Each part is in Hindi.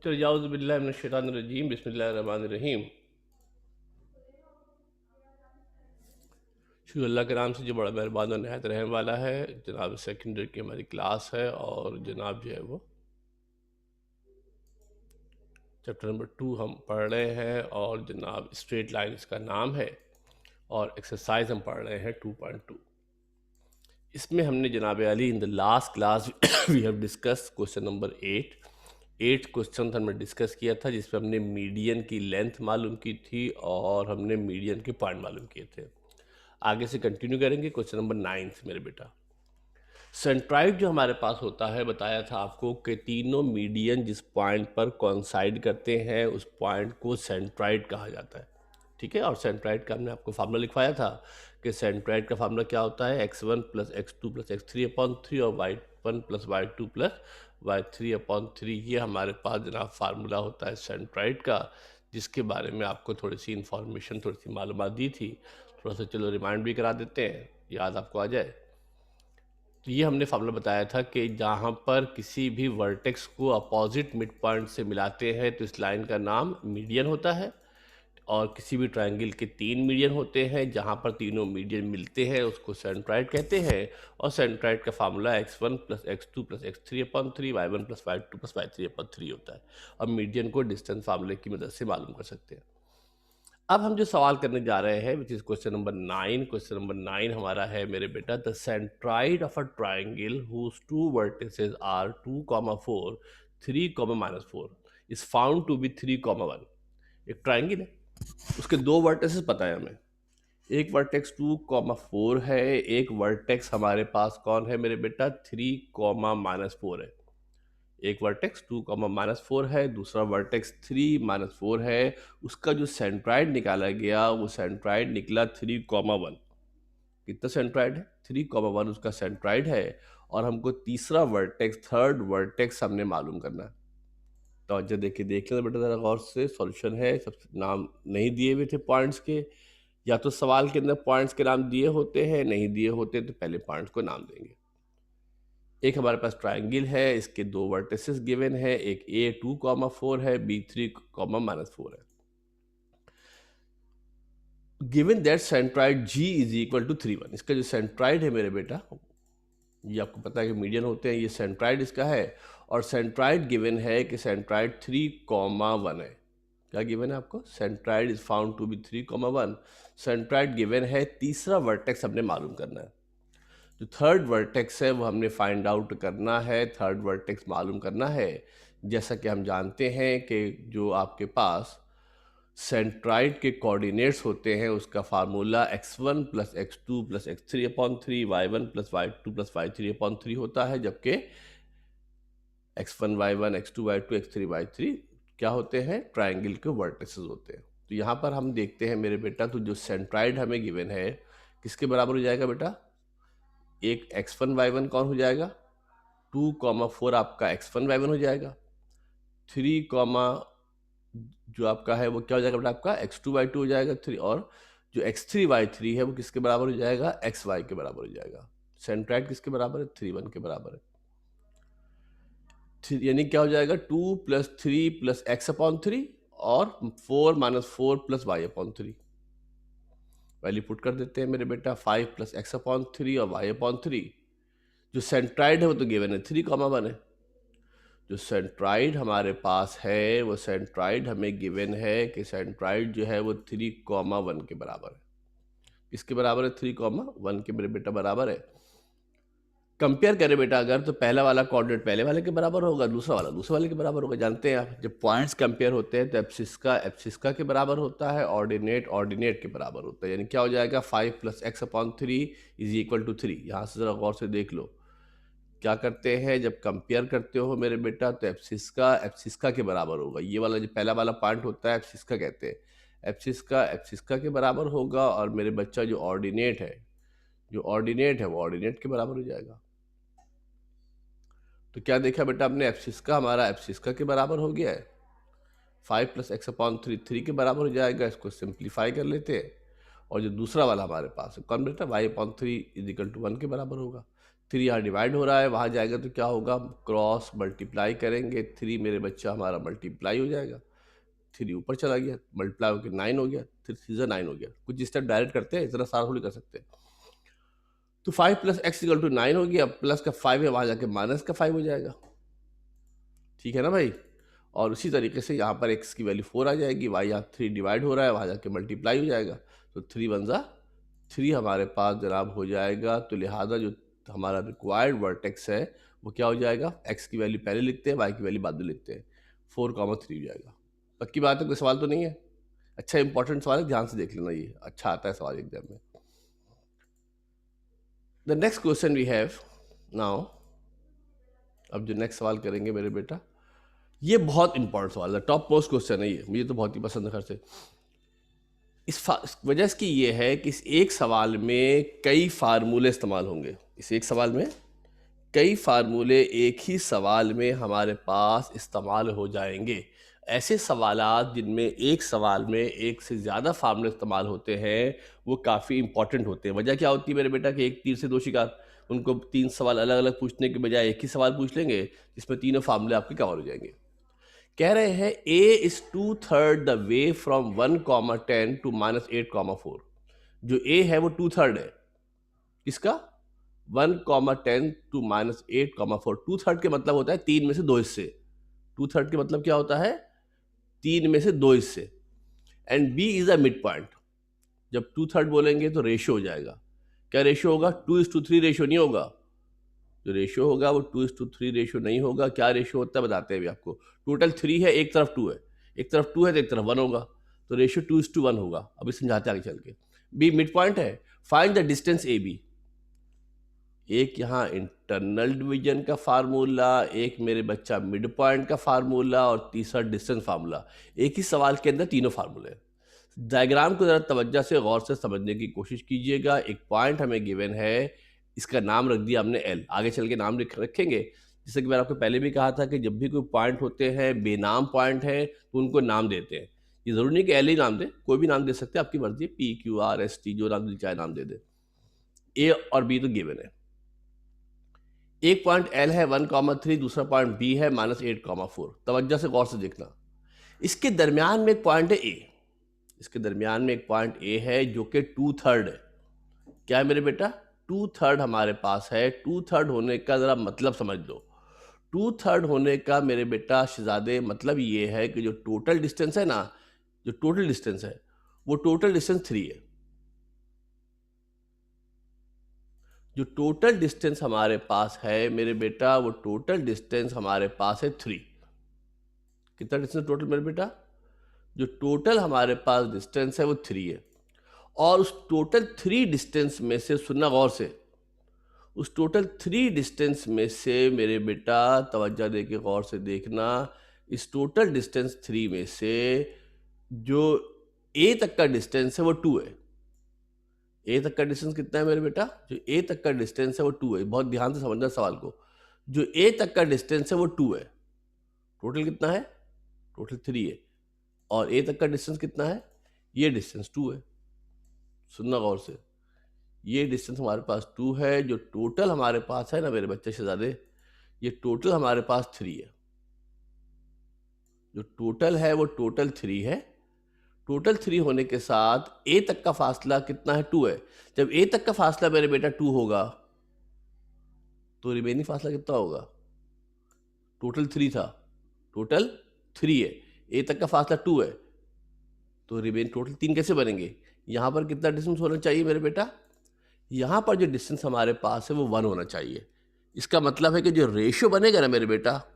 तजाउज़ुबिल्लाहिमिनश्शैतानिर्रजीम बिस्मिल्लाहिर्रहमानिर्रहीम। शुक्र अल्लाह के नाम से जो बड़ा मेहरबान और नहायत रहम वाला है। जनाब सेकंड ईयर की हमारी क्लास है और जनाब जो है वो चैप्टर नंबर 2 हम पढ़ रहे हैं और जनाब स्ट्रेट लाइन इसका नाम है और एक्सरसाइज हम पढ़ रहे हैं 2.2। इसमें हमने जनाब Ali in the last class we have discuss question number 8 question हमने डिस्कस किया था जिसमें हमने मीडियन की लेंथ मालूम की थी और हमने मीडियन के पॉइंट मालूम किए थे। आगे से कंटिन्यू करेंगे क्वेश्चन नंबर 9 से मेरे बेटा। सेंट्राइड जो हमारे पास होता है, बताया था आपको कि तीनों मीडियन जिस पॉइंट पर कॉन्साइड करते हैं उस पॉइंट को सेंट्राइड कहा जाता है। ठीक है, और सेंट्राइड का हमने आपको फार्मूला लिखवाया था कि सेंट्राइड का फार्मूला क्या होता है, x1 plus x2 plus x3/3 और y1 plus y2 plus y3/3। ये हमारे पास जनाब फार्मूला होता है सेंट्राइड का, जिसके बारे में आपको थोड़ी सी इंफॉर्मेशन, थोड़ी सी मालूमात दी थी। थोड़ा सा चलो रिमाइंड भी करा देते हैं, याद आपको आ जाए। तो ये हमने फार्मूला बताया था कि जहाँ पर किसी भी वर्टेक्स को अपोजिट मिड पॉइंट से मिलाते हैं तो इस लाइन का नाम मीडियन होता है, और किसी भी ट्रायंगल के 3 मीडियन होते हैं, जहाँ पर तीनों मीडियन मिलते हैं उसको सेंट्राइड कहते हैं। और सेंट्राइड का formula x1 plus x2 plus x3/3 y1 plus y2 plus y3/3 होता है। और मीडियन को डिस्टेंस फार्मूले की मदद से मालूम कर सकते हैं। अब हम जो सवाल करने जा रहे हैं which is question number 9। Question number 9 हमारा है मेरे बेटा, the centroid of a triangle whose two vertices are 2,4 3,-4 is found to be 3,1। एक ट्राइंगल है, उसके दो वर्टिसेस पता है हमें। एक वर्टेक्स 2,4 है, एक वर्टेक्स हमारे पास कौन है मेरे बेटा, 3,-4 है। एक वर्टेक्स 2,-4 है, दूसरा वर्टेक्स 3-4 है। उसका जो सेंट्राइड निकाला गया वो सेंट्राइड निकला 3,1। कितना सेंट्राइड है, 3,1 उसका सेंट्राइड है। और हमको तीसरा वर्टेक्स, थर्ड वर्टेक्स हमने मालूम करना है। तो देखिए, देख लेना बेटा जरा गौर से, सॉल्यूशन है। सब नाम नहीं दिए हुए थे पॉइंट्स के, या तो सवाल के अंदर पॉइंट्स के नाम दिए होते हैं, नहीं दिए होते तो पहले पॉइंट्स को नाम देंगे। एक हमारे पास ट्राइंगल है, इसके दो वर्टिसेस गिवन है, एक a 2,4 है, b 3,-4 है। Given that centroid g is equal to 3,1। इसका जो सेंट्राइड है मेरे बेटा, ये आपको पता है कि मीडियन होते हैं, ये सेंट्राइड इसका है। और सेंट्राइड गिवन है कि सेंट्राइड 3,1 है। क्या गिवन है आपको, centroid is found to be 3,1। Centroid given है, तीसरा वर्टेक्स हमने मालूम करना है। जो थर्ड वर्टेक्स है वो हमने फाइंड आउट करना है, थर्ड वर्टेक्स मालूम करना है। जैसा कि हम जानते हैं कि जो आपके पास सेंट्राइड के कोऑर्डिनेट्स होते हैं उसका formula x1 plus x2 plus x3/3 y1 plus y2 plus y3/3 होता है, जबकि x1 y1 x2 y2 x3 y3 क्या होते हैं, ट्राइंगल के वर्टिसेस होते हैं। तो यहाँ पर हम देखते हैं मेरे बेटा, तो जो सेंट्राइड हमें गिवन है किसके बराबर हो जाएगा बेटा, एक x1 y1 कौन हो जाएगा, 2,4 आपका x1 y1 हो जाएगा। 3, जो आपका है वो क्या हो जाएगा बेटा, आपका x2 y2 हो जाएगा 3। और जो x3 y3 है वो किसके बराबर हो जाएगा, xy के बराबर हो जाएगा। सेंट्राइड किसके बराबर है, 3,1 के बराबर है। यानी क्या हो जाएगा, 2 प्लस 3 प्लस x/3 और 4-4 प्लस y/3। वैल्यू पुट कर देते हैं मेरे बेटा, 5 प्लस x/3 और y/3। जो सेंट्राइड है वो तो गिवन है 3,1 है। जो सेंट्राइड हमारे पास है वो सेंट्राइड हमें गिवन है कि सेंट्राइड जो है वो 3,1 के बराबर है। किसके बराबर है, 3,1 के मेरे बेटा बराबर है। कंपेयर करें बेटा अगर, तो पहला वाला कोऑर्डिनेट पहले वाले के बराबर होगा, दूसरा वाला दूसरे वाले के बराबर होगा। जानते हैं आप, जब पॉइंट्स कंपेयर होते हैं तो एब्सिस्का के बराबर होता है, ऑर्डिनेट के बराबर होता है। यानी क्या हो जाएगा, 5 plus x/3 is equal to 3। यहाँ से जरा गौर से देख लो, क्या करते हैं जब कंपेयर करते हो मेरे बेटा, तो एब्सिस्का के बराबर होगा। ये वाला जो पहला वाला पॉइंट होता है एब्सिस्का कहते हैं, एब्सिस्का के बराबर होगा। और मेरे बच्चा जो ऑर्डिनेट है वो ऑर्डिनेट के बराबर हो जाएगा। तो क्या देखा बेटा आपने, एब्सिस्का हमारा एब्सिस्का के बराबर हो गया है। 5 प्लस x/3 3 के बराबर हो जाएगा। इसको सिंप्लीफाई कर लेते हैं। और जो दूसरा वाला हमारे पास है कौन बेटा, y/3 इज इक्वल टू 1 के बराबर होगा। 3 यहाँ डिवाइड हो रहा है, वहाँ जाएगा तो क्या होगा, क्रॉस मल्टीप्लाई करेंगे, 3 मेरे बच्चा हमारा मल्टीप्लाई हो जाएगा, 3 ऊपर चला गया, मल्टीप्लाई होकर 9 हो गया, 3 3 9 हो गया। कुछ स्टेप डायरेक्ट करते हैं, इतना सारा थोड़ी कर सकते हैं। तो 5 + x = 9 हो गया, प्लस का 5 है, वहाँ जाके माइनस का 5 हो जाएगा। ठीक है ना भाई। और उसी तरीके से यहाँ पर x की वैल्यू 4 आ जाएगी, y यहाँ 3 डिवाइड हो रहा है, वहाँ जाके मल्टीप्लाई हो जाएगा, तो 3 × 1 = 3 हमारे पास जनाब हो जाएगा। तो लिहाजा जो हमारा रिक्वायर्ड वर्टेक्स है वो क्या हो जाएगा, x की वैल्यू पहले लिखते हैं, y की वैल्यू बाद में लिखते हैं, 4, 3 हो जाएगा। पक्की बात है, कोई सवाल तो नहीं है? अच्छा इंपॉर्टेंट सवाल है, ध्यान से देख लेना, ये अच्छा आता है सवाल एग्जाम में। The next question we have now, अब जो नेक्स्ट सवाल करेंगे मेरे बेटा, ये बहुत इंपॉर्टेंट सवाल है, टॉप मोस्ट क्वेश्चन है ये, मुझे तो बहुत ही पसंद है खैर से। इस वजह इसकी ये है कि इस एक सवाल में कई फार्मूले इस्तेमाल होंगे। इस एक सवाल में कई फार्मूले एक ही सवाल में हमारे पास इस्तेमाल हो जाएंगे। ऐसे सवालात जिनमें एक सवाल में एक से ज़्यादा फार्मूले इस्तेमाल होते हैं वो काफ़ी इंपॉर्टेंट होते हैं। वजह क्या होती है मेरे बेटा कि एक तीर से दो शिकार, उनको 3 सवाल अलग अलग पूछने के बजाय एक ही सवाल पूछ लेंगे जिसमें तीनों फार्मूले आपके कवर हो जाएंगे। कह रहे हैं a is 2/3 the way from 1,10 to -8,4। जो a है वो 2/3 है, किसका, 1,10 to -8,4। 2/3 के मतलब होता है 3 में से 2 हिस्से। 2/3 के मतलब क्या होता है, 3 में से 2 हिस्से। And b is a mid point. जब 2/3 बोलेंगे तो रेशियो हो जाएगा। क्या रेशियो होगा, 2:3 रेशियो नहीं होगा। जो रेशियो होगा वो 2:3 रेशियो नहीं होगा। क्या रेशियो होता है बताते हैं अभी आपको। टोटल 3 है, एक तरफ 2 है, एक तरफ 2 है तो एक तरफ 1 होगा, तो रेशियो 2:1 होगा। अभी समझाते आगे चल के। बी मिड पॉइंट है, find the distance A B. एक यहाँ इंटरनल डिवीजन का फार्मूला, एक मेरे बच्चा मिड पॉइंट का फार्मूला, और तीसरा डिस्टेंस फार्मूला। एक ही सवाल के अंदर तीनों फार्मूले। डायग्राम को ज़रा तवज्जो से गौर से समझने की कोशिश कीजिएगा। एक पॉइंट हमें गिवन है, इसका नाम रख दिया हमने एल, आगे चल के नाम रखेंगे। जैसे कि मैंने आपको पहले भी कहा था कि जब भी कोई पॉइंट होते हैं, बेनाम पॉइंट है, तो उनको नाम देते हैं। ये ज़रूरी नहीं कि एल ही नाम दे, कोई भी नाम दे सकते हैं, आपकी मर्जी, PQRST जो नाम चाहे नाम दे दे। ए और बी तो गिवन है। एक पॉइंट एल है 1,3, दूसरा पॉइंट बी है -8,4। तवज्जो से गौर से देखना। इसके दरमियान में एक पॉइंट है ए, इसके दरमियान में एक पॉइंट ए है जो कि 2/3 है। क्या है मेरे बेटा, 2/3 हमारे पास है। 2/3 होने का ज़रा मतलब समझ लो। 2/3 होने का मेरे बेटा शहजादे मतलब ये है कि जो टोटल डिस्टेंस है ना, जो टोटल डिस्टेंस है वो टोटल डिस्टेंस 3 है। जो टोटल डिस्टेंस हमारे पास है मेरे बेटा, वो टोटल डिस्टेंस हमारे पास है 3। कितना डिस्टेंस टोटल मेरे बेटा, जो टोटल हमारे पास डिस्टेंस है वो 3 है। और उस टोटल 3 डिस्टेंस में से, सुनना गौर से, उस टोटल 3 डिस्टेंस में से मेरे बेटा तवज्जो दे के गौर से देखना, इस टोटल डिस्टेंस 3 में से जो ए तक का डिस्टेंस है वो 2 है। ए तक का डिस्टेंस कितना है मेरे बेटा, जो ए तक का डिस्टेंस है वो 2 है। बहुत ध्यान से समझना सवाल को। जो ए तक का डिस्टेंस है वो 2 है। टोटल कितना है, टोटल 3 है, और ए तक का डिस्टेंस कितना है, ये डिस्टेंस 2 है। सुनना गौर से, ये डिस्टेंस हमारे पास 2 है। जो टोटल हमारे पास है ना मेरे बच्चे शहजादे, ये टोटल हमारे पास 3 है। जो टोटल है वो टोटल 3 है। टोटल 3 होने के साथ ए तक का फासला कितना है, 2 है। जब ए तक का फासला मेरे बेटा 2 होगा तो रिमेनिंग फासला कितना होगा, टोटल 3 था, टोटल 3 है, ए तक का फासला 2 है, तो रिमेन टोटल 3 कैसे बनेंगे। यहाँ पर कितना डिस्टेंस होना चाहिए मेरे बेटा, यहाँ पर जो डिस्टेंस हमारे पास है वो 1 होना चाहिए। इसका मतलब है कि जो रेशियो बनेगा ना मेरे बेटा,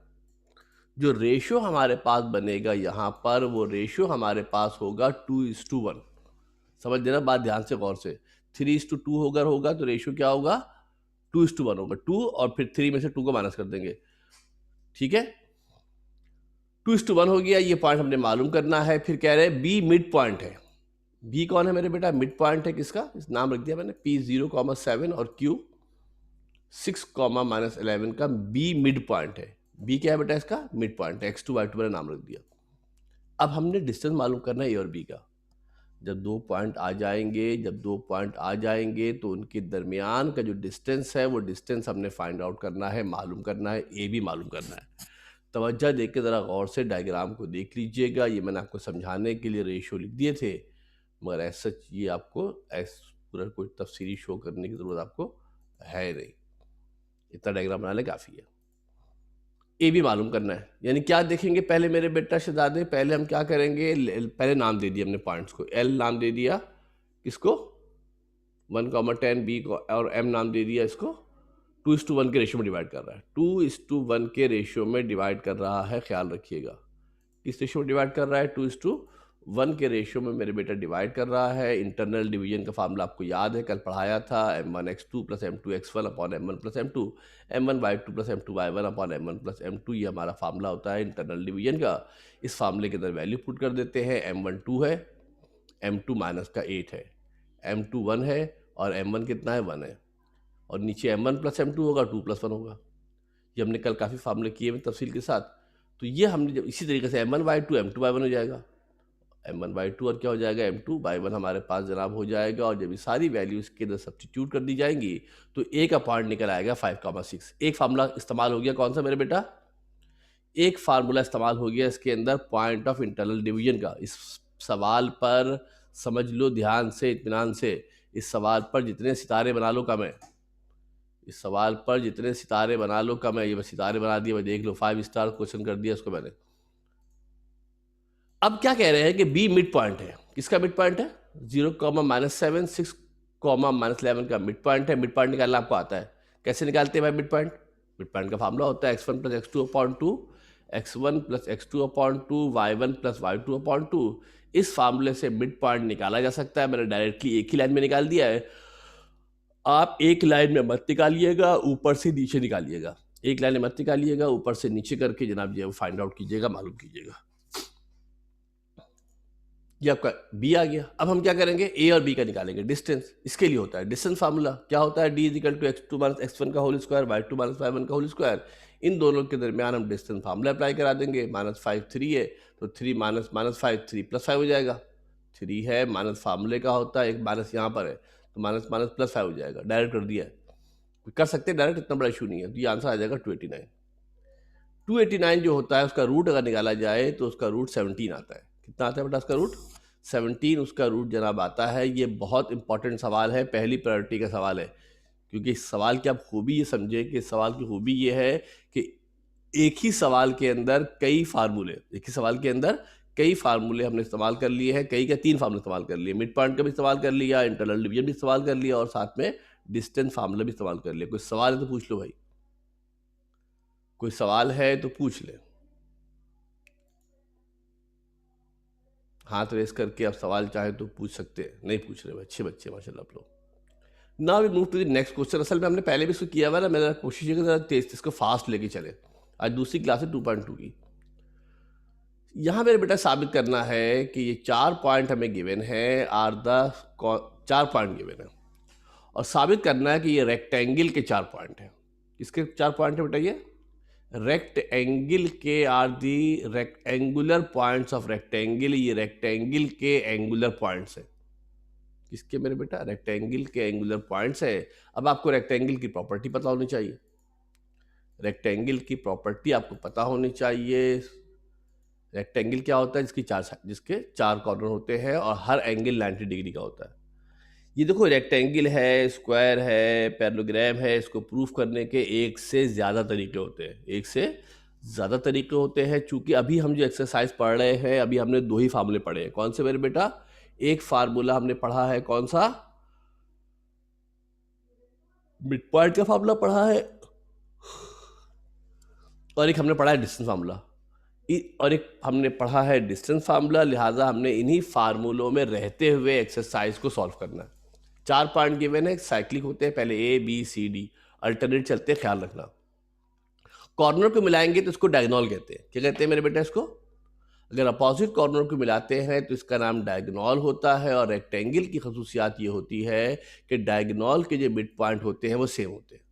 जो रेशियो हमारे पास बनेगा यहाँ पर, वो रेशियो हमारे पास होगा 2:1। समझ देना बात ध्यान से गौर से। 3:2 होगा तो रेशियो क्या होगा, 2:1 होगा। 2 और फिर 3 में से 2 को माइनस कर देंगे। ठीक है, 2:1 हो गया। ये पॉइंट हमने मालूम करना है। फिर कह रहे हैं बी मिड पॉइंट है। बी कौन है मेरे बेटा, मिड पॉइंट है किसका, इस नाम रख दिया मैंने, P0,7 और Q6,-11 का बी मिड पॉइंट है। बी क्या है बेटा, इसका मिड पॉइंट है। X2 Y2 मैंने नाम रख दिया। अब हमने डिस्टेंस मालूम करना है ए और बी का। जब 2 पॉइंट आ जाएंगे तो उनके दरमियान का जो डिस्टेंस है वो डिस्टेंस हमने फाइंड आउट करना है, मालूम करना है, ए भी मालूम करना है। तवज्जो देके ज़रा गौर से डायग्राम को देख लीजिएगा। ये मैंने आपको समझाने के लिए रेशियो लिख दिए थे, मगर ऐसा ये आपको पूरा कोई तफसीली शो करने की ज़रूरत आपको है नहीं, इतना डायग्राम बनाने काफ़ी है। ए भी मालूम करना है, यानी क्या देखेंगे पहले मेरे बेटा शहजादे, पहले हम क्या करेंगे, पहले नाम दे दिया हमने पॉइंट्स को, एल नाम दे दिया किसको 1,10 बी को, और एम नाम दे दिया इसको 2:1 के रेशियो में डिवाइड कर रहा है, 2:1 के रेशियो में डिवाइड कर रहा है। ख्याल रखिएगा किस रेशियो में डिवाइड कर रहा है, 2:1 के रेशियो में मेरे बेटा डिवाइड कर रहा है। इंटरनल डिवीजन का फार्मूला आपको याद है, कल पढ़ाया था, m1x2 + m2x1 upon m1 + m2, m1y2 + m2y1 upon m1 + m2, ये हमारा फार्मूला होता है इंटरनल डिवीजन का। इस फार्मूले के अंदर वैल्यू पुट कर देते हैं, m1 2 है, m2 माइनस का 8 है, m2 1 है और m1 कितना है 1 है, और नीचे m1 + m2 होगा 2 + 1 होगा। ये हमने कल काफ़ी फार्मूले किए हुए तफसील के साथ। तो ये हमने जब इसी तरीके से m1y2 m2y1 हो जाएगा, m1/2 और क्या हो जाएगा m2/1 हमारे पास जनाब हो जाएगा। और जब ये सारी वैल्यू इसके अंदर सब्स्टिट्यूट कर दी जाएंगी तो ए का पॉइंट निकल आएगा 5,6। एक फार्मूला इस्तेमाल हो गया, कौन सा मेरे बेटा, एक फार्मूला इस्तेमाल हो गया इसके अंदर पॉइंट ऑफ इंटरनल डिवीजन का। इस सवाल पर समझ लो ध्यान से, इत्मीनान से, इस सवाल पर जितने सितारे बना लो कम है, इस सवाल पर जितने सितारे बना लो कम है। ये बस सितारे बना दिए, देख लो 5 स्टार क्वेश्चन कर दिया इसको मैंने। अब क्या कह रहे हैं कि बी मिड पॉइंट है, किसका मिड पॉइंट है 0,-7 6,-11 का मिड पॉइंट है। मिड पॉइंट निकालना आपको आता है, कैसे निकालते हैं भाई मिड पॉइंट, मिड पॉइंट का फार्मूला होता है x1 + x2/2, x1 + x2/2, y1 + y2/2। इस फार्मूले से मिड पॉइंट निकाला जा सकता है, मैंने डायरेक्टली एक ही लाइन में निकाल दिया है। आप एक लाइन में मत निकालिएगा, ऊपर से नीचे निकालिएगा, एक लाइन में मत निकालिएगा, ऊपर से नीचे करके जनाब जो फाइंड आउट कीजिएगा, मालूम कीजिएगा। ये आपका बी आ गया। अब हम क्या करेंगे, ए और बी का निकालेंगे डिस्टेंस। इसके लिए होता है डिस्टेंस फार्मूला, क्या होता है, d = x2 - x1 का होल स्क्वायर, y2 - y1 का होल स्क्वायर। इन दोनों के दरमियान हम डिस्टेंस फार्मूला अप्लाई करा देंगे। -5 3 है तो 3 - -5 3 + 5 हो जाएगा। 3 है माइनस फार्मूले का होता है, एक माइनस यहाँ पर है तो माइनस माइनस +5 हो जाएगा। डायरेक्ट कर दिया है, कर सकते हैं डायरेक्ट, इतना बड़ा इशू नहीं है। तो ये आंसर आ जाएगा 289। 289 जो होता है उसका रूट अगर निकाला जाए तो उसका रूट 17 आता है। कितना आता है बेटा उसका रूट 17, उसका रूट जनाब आता है। ये बहुत इंपॉर्टेंट सवाल है, पहली प्रायोरिटी का सवाल है, क्योंकि इस सवाल की आप खूबी ये समझे कि इस सवाल की खूबी ये है कि एक ही सवाल के अंदर कई फार्मूले, एक ही सवाल के अंदर कई फार्मूले हमने इस्तेमाल कर लिए हैं, कई क्या 3 फार्मूले इस्तेमाल कर लिए, मिड पॉइंट का भी इस्तेमाल कर लिया, इंटरनल डिवीजन भी इस्तेमाल कर लिया और साथ में डिस्टेंस फार्मूला भी इस्तेमाल कर लिया। कोई सवाल है तो पूछ लो भाई, कोई सवाल है तो पूछ ले, हाथ रेस करके आप सवाल चाहे तो पूछ सकते हैं, नहीं पूछ रहे, अच्छे बच्चे माशाल्लाह आप लोग। Now we move to the next question. असल में हमने पहले भी इसको किया हुआ ना, मेरा कोशिश है कि ज़रा तेज इसको फास्ट लेके चले। आज दूसरी क्लास है 2.2 की। यहाँ मेरे बेटा साबित करना है कि ये 4 पॉइंट हमें गिवन है, आर द 4 पॉइंट गिवन है, और साबित करना है कि ये रेक्टेंगल के 4 पॉइंट हैं। किसके 4 पॉइंट है बेटा, ये रेक्टेंगल के are the rectangular points of rectangle, ये रेक्टेंगल के एंगुलर पॉइंट्स है। किसके मेरे बेटा, रेक्टेंगल के एंगुलर पॉइंट्स है। अब आपको रेक्टेंगल की प्रॉपर्टी पता होनी चाहिए, रेक्टेंगल की प्रॉपर्टी आपको पता होनी चाहिए। रेक्टेंगल क्या होता है, जिसके 4 कॉर्नर होते हैं और हर एंगल 90 डिग्री का होता है। ये देखो रेक्टेंगल है, स्क्वायर है, पैरेललोग्राम है, इसको प्रूफ करने के एक से ज़्यादा तरीके होते हैं, एक से ज़्यादा तरीके होते हैं। चूंकि अभी हम जो एक्सरसाइज पढ़ रहे हैं, अभी हमने 2 ही फार्मूले पढ़े हैं। कौन से मेरे बेटा, एक फार्मूला हमने पढ़ा है, कौन सा, मिड पॉइंट का फार्मूला पढ़ा है, और एक हमने पढ़ा है डिस्टेंस फार्मूला, और एक हमने पढ़ा है डिस्टेंस फार्मूला। लिहाजा हमने इन्हीं फार्मूलों में रहते हुए एक्सरसाइज को सॉल्व करना है। 4 पॉइंट गिवन है, साइक्लिक होते हैं, पहले A B C D alternate चलते हैं, ख्याल रखना। कॉर्नर को मिलाएंगे तो इसको डायगोनल कहते हैं। क्या कहते हैं मेरे बेटा इसको, अगर अपोजिट कॉर्नर को मिलाते हैं तो इसका नाम डायगोनल होता है। और रेक्टेंगल की खसूसियात ये होती है कि डायगोनल के जो मिड पॉइंट होते हैं वो सेम होते हैं।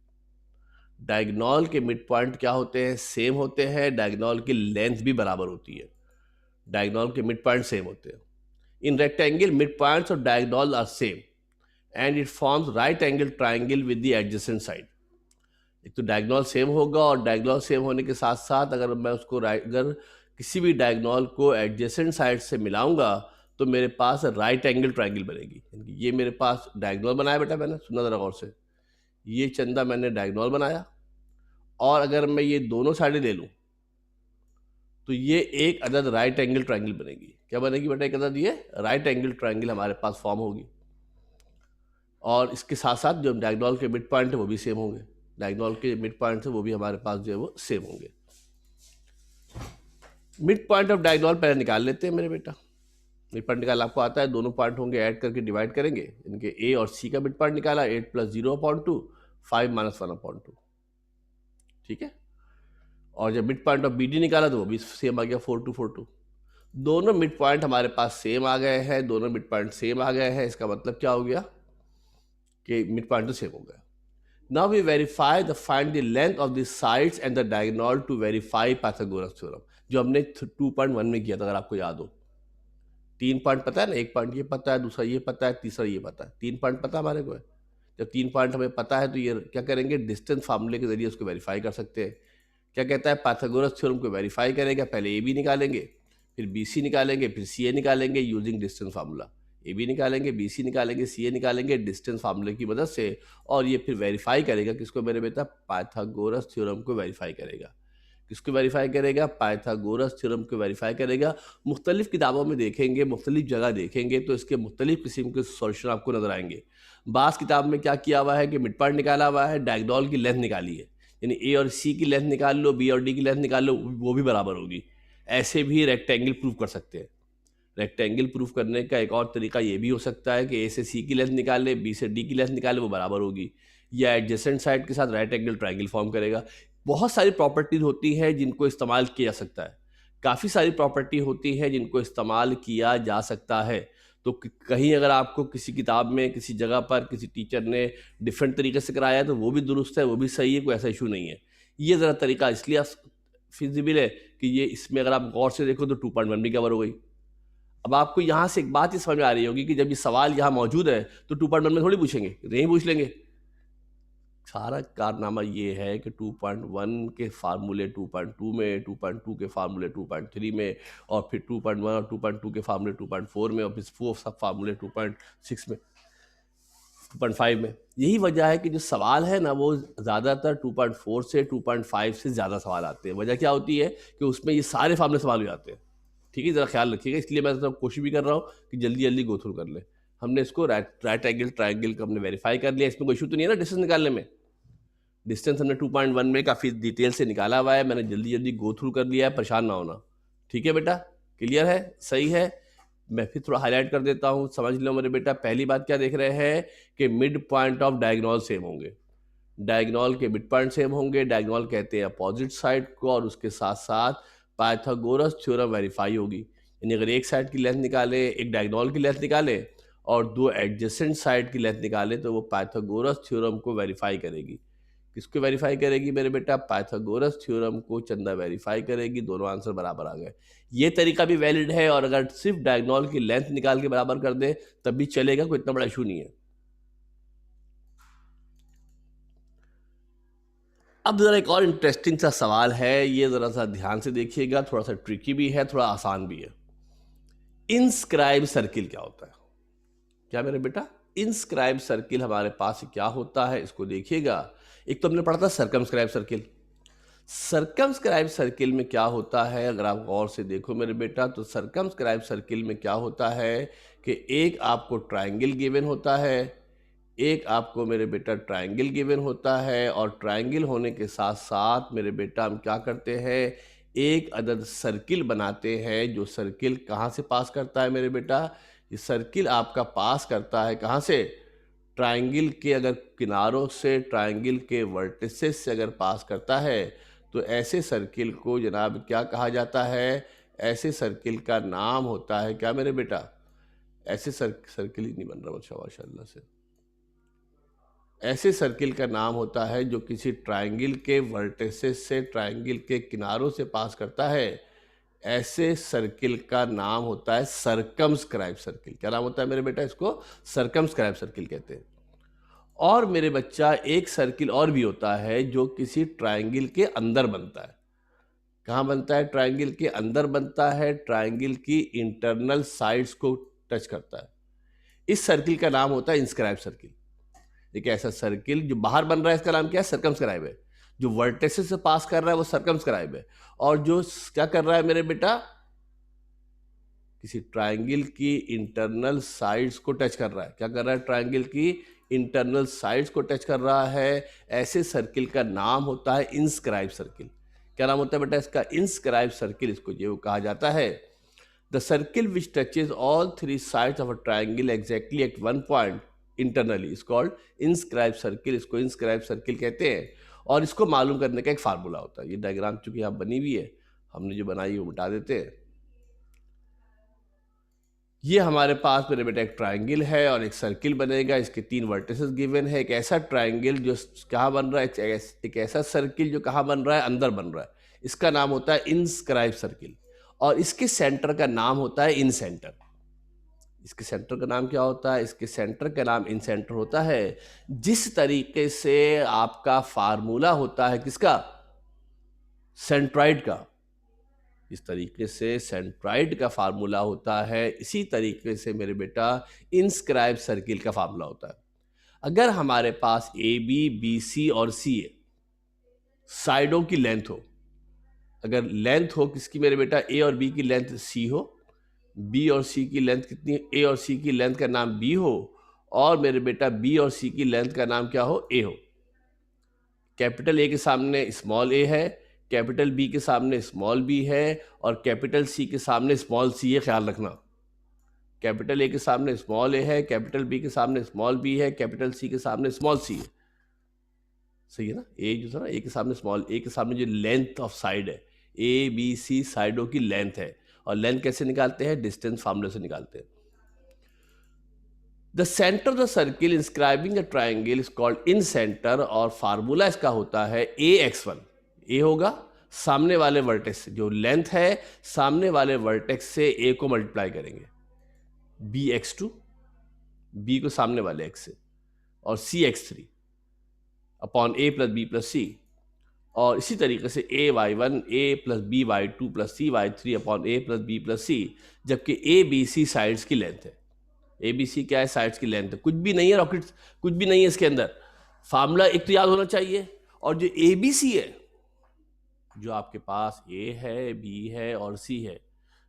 डायगोनल के मिड पॉइंट क्या होते हैं, सेम होते हैं। डायगोनल की लेंथ भी बराबर होती है, डायगोनल के मिड पॉइंट सेम होते हैं। इन रेक्टेंगल मिड पॉइंट्स और diagonal are same and it forms right angle triangle with the adjacent side. एक तो डायगोनल सेम होगा, और डायगोनल सेम होने के साथ साथ अगर मैं उसको अगर किसी भी डायगोनल को एडजेसेंट साइड से मिलाऊंगा तो मेरे पास राइट एंगल ट्राइंगल बनेगी। ये मेरे पास डायगोनल बनाया बेटा, मैंने सुना जरा गौर से, ये चंदा मैंने डायगोनल बनाया, और अगर मैं ये दोनों साइडें ले लूं तो ये एक अदद राइट एंगल ट्राइंगल बनेगी। क्या बनेगी बेटा? एक अदद ये राइट एंगल ट्राइंगल हमारे पास फॉर्म होगी। और इसके साथ साथ जो डायगोनल के मिड पॉइंट है वो भी सेम होंगे, डायगोनल के मिड पॉइंट है वो भी हमारे पास जो है वो सेम होंगे। मिड पॉइंट ऑफ डायगोनल पहले निकाल लेते हैं मेरे बेटा। मिड पॉइंट निकाल आपको आता है, दोनों पॉइंट होंगे ऐड करके डिवाइड करेंगे, इनके ए और सी का मिड पॉइंट निकाला, 8 + 0/2, 5 - 1/2, ठीक है। और जब mid point of B D निकाला तो वो भी सेम आ गया, 4/2, 4/2। दोनों मिड पॉइंट हमारे पास सेम आ गए हैं, दोनों मिड पॉइंट सेम आ गए हैं। इसका मतलब क्या हो गया कि मिड पॉइंट तो सेम हो गया। Now we find the length of the sides and the diagonal to verify Pythagoras theorem, जो हमने 2.1 में किया था, अगर आपको याद हो। 3 पॉइंट पता है ना, एक पॉइंट ये पता है, दूसरा ये पता है, तीसरा ये पता है। 3 पॉइंट पता हमारे को है। जब 3 पॉइंट हमें पता है तो ये क्या करेंगे, डिस्टेंस फार्मूले के जरिए उसको वेरीफाई कर सकते हैं। क्या कहता है, पाइथागोरस थ्योरम को वेरीफाई करेगा, पहले ए बी निकालेंगे, फिर बी सी निकालेंगे, फिर सी ए निकालेंगे using distance formula. A B निकालेंगे, बी सी निकालेंगे, सी ए निकालेंगे डिस्टेंस फार्मूले की मदद से, और ये फिर वेरीफाई करेगा किसको मेरे बेटा, पाइथागोरस थ्योरम को वेरीफाई करेगा। किसको वेरीफाई करेगा? पाइथागोरस थ्योरम को वेरीफाई करेगा। मुख्तलिफ किताबों में देखेंगे, मुख्तलिफ जगह देखेंगे तो इसके मुख्तलिफ किस्म के सॉल्यूशन आपको नजर आएंगे। बास किताब में क्या किया हुआ है कि मिड पॉइंट निकाला हुआ है, डायगोनल की लेंथ निकाली है, यानी ए और सी की लेंथ निकाल लो, बी और डी की लेंथ निकाल लो, वो भी बराबर होगी। ऐसे भी रेक्टेंगल प्रूव कर सकते हैं। रेक्टेंगल प्रूफ करने का एक और तरीका ये भी हो सकता है कि ए से सी की लेंथ निकाले, बी से डी की लेंथ निकाले, वो बराबर होगी, या एडजेसेंट साइड के साथ राइट एंगल ट्रायंगल फॉर्म करेगा। बहुत सारी प्रॉपर्टीज होती हैं जिनको इस्तेमाल किया जा सकता है, काफ़ी सारी प्रॉपर्टी होती हैं जिनको इस्तेमाल किया जा सकता है। तो कहीं अगर आपको किसी किताब में, किसी जगह पर किसी टीचर ने डिफरेंट तरीके से कराया है तो वो भी दुरुस्त है, वो भी सही है, कोई ऐसा इशू नहीं है। ये ज़रा तरीका इसलिए फिजिबल है कि ये इसमें अगर आप गौर से देखो तो 2.1 भी कवर हो गई। अब आपको यहाँ से एक बात ही समझ में आ रही होगी कि जब ये सवाल यहाँ मौजूद है तो 2.1 में थोड़ी पूछेंगे, नहीं पूछ लेंगे। सारा कारनामा ये है कि 2.1 के फार्मूले 2.2 में, 2.2 के फार्मूले 2.3 में, और फिर 2.1 और 2.2 के फार्मूले 2.4 में, और फिर 4 सब फार्मूले 2.6 में, 2.5 में। यही वजह है कि जो सवाल है ना वो ज़्यादातर 2.4 से 2.5 से ज़्यादा सवाल आते हैं। वजह क्या होती है कि उसमें ये सारे फार्मूले सवाल हो जाते हैं। ठीक है, ज़रा ख्याल रखिएगा, इसलिए मैं तो कोशिश भी कर रहा हूँ कि जल्दी जल्दी गो थ्रू कर ले। हमने इसको राइट एंगल ट्रायंगल को हमने वेरीफाई कर लिया, इसमें कोई इशू तो नहीं है ना डिस्टेंस निकालने में। डिस्टेंस हमने 2.1 में काफ़ी डिटेल से निकाला हुआ है, मैंने जल्दी जल्दी गो थ्रू कर लिया है, परेशान ना होना। ठीक है बेटा, क्लियर है, सही है। मैं फिर थोड़ा हाईलाइट कर देता हूँ, समझ लो मेरे बेटा। पहली बात क्या देख रहे हैं कि mid point of diagonal same होंगे, डायगोनल के मिड पॉइंट सेम होंगे। डायगोनल कहते हैं अपोजिट साइड को, और उसके साथ साथ पाइथागोरस थ्योरम वेरीफाई होगी। यानी अगर एक साइड की लेंथ निकाले, एक डायगोनल की लेंथ निकाले और दो एडजेसेंट साइड की लेंथ निकाले तो वो पाइथागोरस थ्योरम को वेरीफाई करेगी। किसको वेरीफाई करेगी मेरे बेटा? पाइथागोरस थ्योरम को चंदा वेरीफाई करेगी। दोनों आंसर बराबर आ गए। ये तरीका भी वैलिड है, और अगर सिर्फ डायगोनल की लेंथ निकाल के बराबर कर दे तब भी चलेगा, कोई इतना बड़ा इशू नहीं है। अब जरा एक और इंटरेस्टिंग सा सवाल है, ये जरा सा ध्यान से देखिएगा, थोड़ा सा ट्रिकी भी है, थोड़ा आसान भी है। इनस्क्राइब सर्किल क्या होता है? क्या मेरे बेटा, इनस्क्राइब सर्किल हमारे पास क्या होता है, इसको देखिएगा। एक तो हमने पढ़ा था सर्कमस्क्राइब सर्किल। सर्कमस्क्राइब सर्किल में क्या होता है, अगर आप गौर से देखो मेरे बेटा, तो सर्कमस्क्राइब सर्किल में क्या होता है कि एक आपको ट्रायंगल गिवन होता है, एक आपको मेरे बेटा ट्रायंगल गिवन होता है, और ट्रायंगल होने के साथ साथ मेरे बेटा हम क्या करते हैं, एक अदद सर्किल बनाते हैं। जो सर्किल कहाँ से पास करता है मेरे बेटा? ये सर्किल आपका पास करता है कहाँ से? ट्रायंगल के अगर किनारों से, ट्रायंगल के वर्टिसेस से अगर पास करता है तो ऐसे सर्किल को जनाब क्या कहा जाता है? ऐसे सर्किल का नाम होता है क्या मेरे बेटा? ऐसे सर्किल ही नहीं बन रहा अच्छा माशाल्लाह से। ऐसे सर्किल का नाम होता है जो किसी ट्रायंगल के वर्टिसेस से, ट्रायंगल के किनारों से पास करता है। ऐसे सर्किल का नाम होता है सर्कमस्क्राइब सर्किल। क्या नाम होता है मेरे बेटा? इसको सर्कमस्क्राइब सर्किल कहते हैं। और मेरे बच्चा एक सर्किल और भी होता है जो किसी ट्रायंगल के अंदर बनता है। कहाँ बनता है? ट्रायंगल के अंदर बनता है, ट्रायंगल की इंटरनल साइड्स को टच करता है। इस सर्किल का नाम होता है इंस्क्राइब सर्किल। एक ऐसा सर्किल जो बाहर बन रहा है, इसका नाम क्या है? सर्कमस्क्राइब है। जो वर्टेक्सेस से पास कर रहा है वो सर्कमस्क्राइब है। और जो क्या कर रहा है मेरे बेटा? किसी ट्रायंगल की इंटरनल साइड्स को टच कर रहा है। क्या कर रहा है? ट्रायंगल की इंटरनल साइड्स को टच कर रहा है। ऐसे सर्किल का नाम होता है इंस्क्राइब सर्किल। क्या नाम होता है बेटा इसका? इंस्क्राइब सर्किल इसको जो कहा जाता है। The circle which touches all three sides of a triangle exactly at one point internally is called inscribe circle. इसको इंस्क्राइब सर्किल कहते हैं। और इसको मालूम करने का एक फार्मूला होता है। ये डायग्राम चूंकि यहाँ बनी हुई है, हमने जो बनाई है वो मिटा देते हैं। ये हमारे पास मेरे बेटा एक ट्रायंगल है और एक सर्किल बनेगा। इसके 3 वर्टिसेस गिवन है। एक ऐसा ट्रायंगल जो कहाँ बन रहा है, एक ऐसा सर्किल जो कहाँ बन रहा है? अंदर बन रहा है। इसका नाम होता है इंस्क्राइब सर्किल। और इसके सेंटर का नाम होता है इन सेंटर। इसके सेंटर का नाम क्या होता है? इसके सेंटर का नाम इन सेंटर होता है। जिस तरीके से आपका फार्मूला होता है किसका? सेंट्राइड का। इस तरीके से सेंट्राइड का फार्मूला होता है, इसी तरीके से मेरे बेटा इंस्क्राइब सर्किल का फार्मूला होता है। अगर हमारे पास ए बी, बी सी और सी है, साइडों की लेंथ हो, अगर लेंथ हो किसकी मेरे बेटा? ए और बी की लेंथ सी हो, बी और सी की लेंथ कितनी? ए और सी की लेंथ का नाम बी हो, और मेरे बेटा बी और सी की लेंथ का नाम क्या हो? ए हो। कैपिटल ए के सामने स्मॉल ए है, कैपिटल बी के सामने स्मॉल बी है, और कैपिटल सी के सामने स्मॉल सी है। ख्याल रखना, कैपिटल ए के सामने स्मॉल ए है, कैपिटल बी के सामने स्मॉल बी है, कैपिटल सी के सामने स्मॉल सी है। सही है ना? ए जो था ना, ए के सामने स्मॉल, ए के सामने जो लेंथ ऑफ साइड है, ए बी सी साइडों की लेंथ है। और लेंथ कैसे निकालते हैं? डिस्टेंस फार्मूले से निकालते हैं। The centre of the circle inscribing the triangle is called incentre. और फार्मूला इसका होता है ए एक्स वन। ए होगा सामने वाले वर्टेक्स से, जो लेंथ है सामने वाले वर्टेक्स से ए को मल्टीप्लाई करेंगे, बी एक्स टू, बी को सामने वाले एक्स से, और c x three upon a plus b plus c. और इसी तरीके से a y one, a plus b y two plus c y three upon a plus b plus c. जबकि ए बी सी साइड्स की लेंथ है। ए बी सी क्या है? साइड्स की लेंथ है। कुछ भी नहीं है रॉकेट, कुछ भी नहीं है इसके अंदर। फार्मूला एक तो याद होना चाहिए। और जो ए बी सी है, जो आपके पास ए है, बी है और सी है,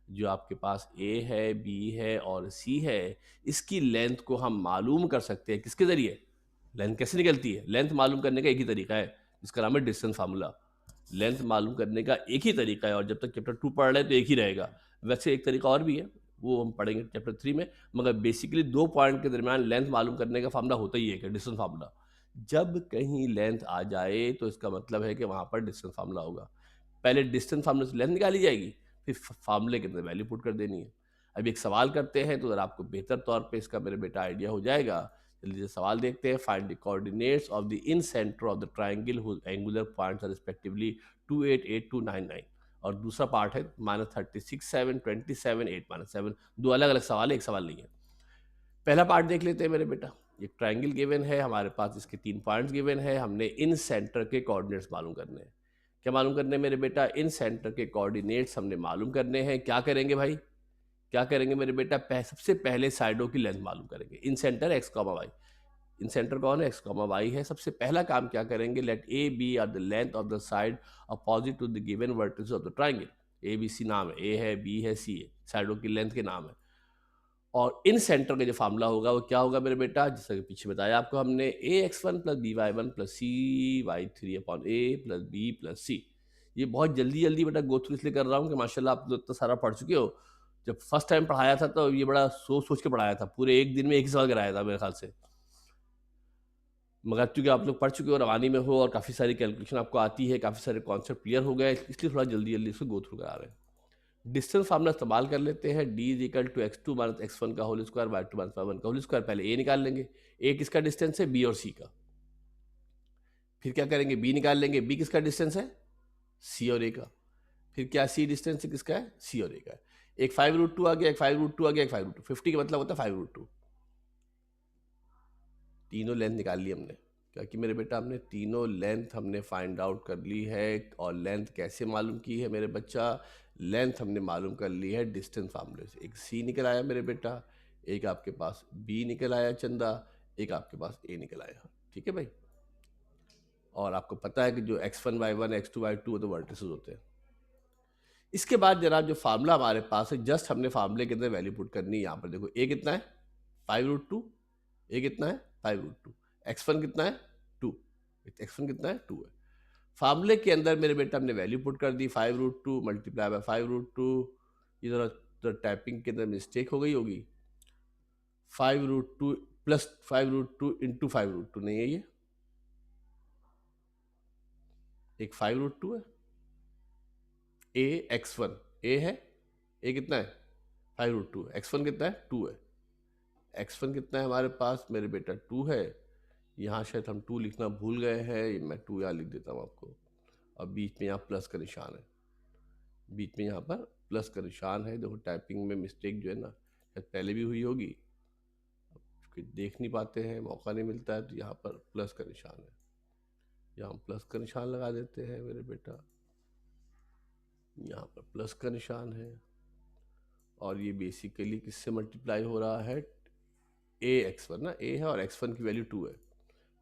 जो आपके पास ए है, बी है और सी है, इसकी लेंथ को हम मालूम कर सकते हैं किसके जरिए? लेंथ कैसे निकलती है? लेंथ मालूम करने का एक ही तरीका है, जिसका नाम है डिस्टेंस फार्मूला। लेंथ मालूम करने का एक ही तरीका है, और जब तक चैप्टर 2 पढ़ रहे हैं तो एक ही रहेगा। वैसे एक तरीका और भी है, वो हम पढ़ेंगे चैप्टर 3 में। मगर बेसिकली 2 पॉइंट के दरमियान लेंथ मालूम करने का फार्मूला होता ही है, डिस्टेंस फार्मूला। जब कहीं लेंथ आ जाए तो इसका मतलब है कि वहाँ पर डिस्टेंस फार्मूला होगा। पहले डिस्टेंस फार्मूले से लेंथ निकाली जाएगी, फिर फार्मूले के अंदर वैल्यू पुट कर देनी है। अब एक सवाल करते हैं तो अगर आपको बेहतर तौर पे इसका मेरे बेटा आइडिया हो जाएगा। जल्दी से सवाल देखते हैं। Find the coordinates of the incentre of the triangle whose angular points are respectively 288, 299। और दूसरा पार्ट है -36, 7, 27, 8, -7। दो अलग अलग सवाल है, एक सवाल नहीं है। पहला पार्ट देख लेते हैं मेरे बेटा। एक ट्राइंगल गिवन है हमारे पास, इसके 3 पॉइंट्स गिवन है। हमने इन सेंटर के कोऑर्डिनेट्स मालूम करने हैं। क्या मालूम करने हैं मेरे बेटा? इन सेंटर के कोऑर्डिनेट्स हमने मालूम करने हैं। क्या करेंगे भाई? क्या करेंगे मेरे बेटा? सबसे पहले साइडों की लेंथ मालूम करेंगे। इन सेंटर एक्स कॉमा वाई, इन सेंटर कौन है? एक्स कॉमा वाई है। सबसे पहला काम क्या करेंगे? Let A B are the length of the side opposite to the given vertices of the triangle. A B C नाम है, ए है, बी है, सी है, साइडों की लेंथ के नाम है। और इन सेंटर का जो फार्मूला होगा वो क्या होगा मेरे बेटा? जैसा कि पीछे बताया आपको हमने, a x one plus b y one plus c y three upon a plus b plus c. ये बहुत जल्दी जल्दी बेटा गो थ्रू इसलिए कर रहा हूँ कि माशाल्लाह आप लोग इतना सारा पढ़ चुके हो। जब फर्स्ट टाइम पढ़ाया था तो ये बड़ा सोच सोच के पढ़ाया था, पूरे एक दिन में एक ही सवाल कराया था मेरे ख्याल से। मगर चूंकि आप लोग पढ़ चुके हो, रवानी में हो, और काफ़ी सारी कैलकुलेशन आपको आती है, काफ़ी सारे कॉन्सेप्ट क्लियर हो गए, इसलिए थोड़ा जल्दी जल्दी इसको गो थ्रू करा रहे हैं। डिस्टेंस फार्मूला इस्तेमाल कर लेते हैं। D is equal to x two minus x one का whole square by two minus one का होल स्क्वायर। पहले ए निकाल लेंगे, ए किसका डिस्टेंस है? बी और सी का। फिर क्या करेंगे? बी निकाल लेंगे, बी किसका डिस्टेंस है? सी और ए का। फिर क्या सी डिस्टेंस किसका है, सी और ए का है। एक 5√2 आ गया, एक 5√2 आ गया, एक 5√2। 50 का मतलब होता है 5√2। तीनों लेंथ निकाल ली हमने, क्योंकि मेरे बेटा हमने तीनों लेंथ हमने फाइंड आउट कर ली है। और लेंथ कैसे मालूम की है मेरे बच्चा, लेंथ हमने मालूम कर ली है डिस्टेंस फार्मूले से। एक सी निकल आया मेरे बेटा, एक आपके पास बी निकल आया चंदा, एक आपके पास ए निकल आया। ठीक है भाई। और आपको पता है कि जो x1 y1 x2 y2 तो वर्टिसेस होते हैं। इसके बाद जनाब जो फार्मूला हमारे पास है, जस्ट हमने फार्मूले के अंदर वैल्यू पुट करनी है। यहाँ पर देखो ए कितना है 5√2, ए कितना है 5√2, x1 कितना है 2, x1 कितना है 2 है। फार्मूले के अंदर मेरे बेटा हमने वैल्यू पुट कर दी 5√2 मल्टीप्लाई बाय 5√2। इधर तो टाइपिंग के अंदर मिस्टेक हो गई होगी, 5√2 प्लस 5√2 इंटू 5√2 नहीं है, ये एक 5√2 है, ए x1 ए है, ए कितना है 5√2, x1 कितना है 2 है। x1 कितना है हमारे पास मेरे बेटा 2 है। यहाँ शायद हम 2 लिखना भूल गए हैं, मैं 2 यहाँ लिख देता हूँ आपको। और बीच में यहाँ प्लस का निशान है, बीच में यहाँ पर प्लस का निशान है। देखो टाइपिंग में मिस्टेक जो है ना, शायद पहले भी हुई होगी, क्योंकि देख नहीं पाते हैं, मौका नहीं मिलता है, तो यहाँ पर प्लस का निशान है। यहाँ प्लस का निशान लगा देते हैं मेरे बेटा, यहाँ पर प्लस का निशान है। और ये बेसिकली किससे मल्टीप्लाई हो रहा है, ए x1 ना, ए है और x1 की वैल्यू 2 है।